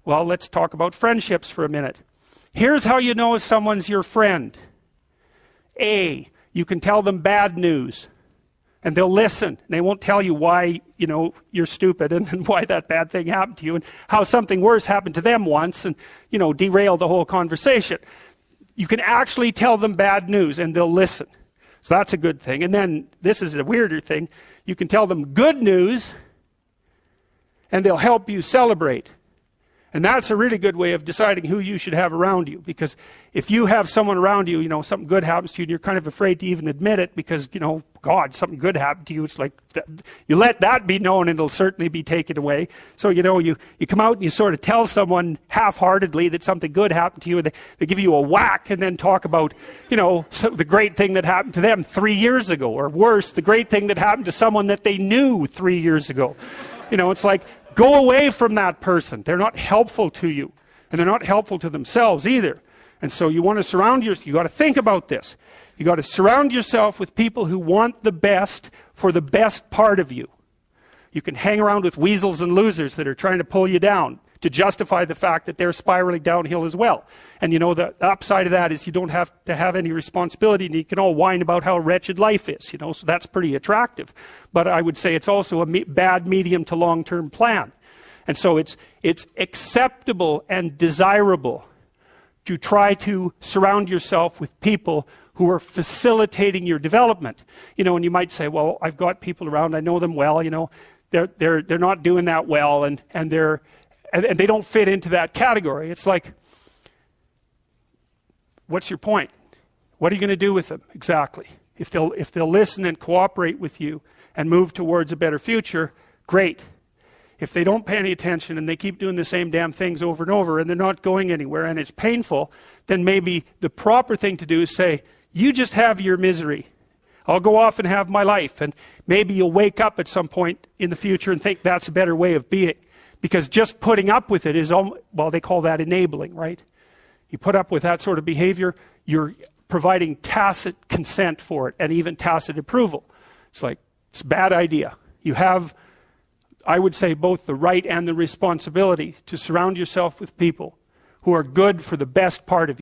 Well, let's talk about friendships for a minute. Here's how you know if someone's your friend. A, you can tell them bad news, and they'll listen. They won't tell you why, you're stupid and why that bad thing happened to you and how something worse happened to them once and, derail the whole conversation. You can actually tell them bad news and they'll listen. So that's a good thing. And then this is a weirder thing. You can tell them good news and they'll help you celebrate. And that's a really good way of deciding who you should have around you. Because if you have someone around you, something good happens to you and you're kind of afraid to even admit it because, God, something good happened to you. It's like, you let that be known and it'll certainly be taken away. So, you come out and you sort of tell someone half-heartedly that something good happened to you and they give you a whack and then talk about, the great thing that happened to them 3 years ago. Or worse, the great thing that happened to someone that they knew 3 years ago. It's like, go away from that person. They're not helpful to you. And they're not helpful to themselves either. And so you want to surround yourself. You got to think about this. You got to surround yourself with people who want the best for the best part of you. You can hang around with weasels and losers that are trying to pull you down to justify the fact that they're spiraling downhill as well. And the upside of that is you don't have to have any responsibility and you can all whine about how wretched life is, so that's pretty attractive. But I would say it's also a bad medium to long-term plan. And so it's acceptable and desirable to try to surround yourself with people who are facilitating your development. And you might say, well, I've got people around, I know them well, they're not doing that well and they don't fit into that category. It's like, what's your point? What are you going to do with them exactly? If they'll listen and cooperate with you and move towards a better future, great. If they don't pay any attention and they keep doing the same damn things over and over and they're not going anywhere and it's painful, then maybe the proper thing to do is say, you just have your misery. I'll go off and have my life. And maybe you'll wake up at some point in the future and think that's a better way of being. Because just putting up with it is, well, they call that enabling, right? You put up with that sort of behavior, you're providing tacit consent for it and even tacit approval. It's like, it's a bad idea. You have, I would say, both the right and the responsibility to surround yourself with people who are good for the best part of you.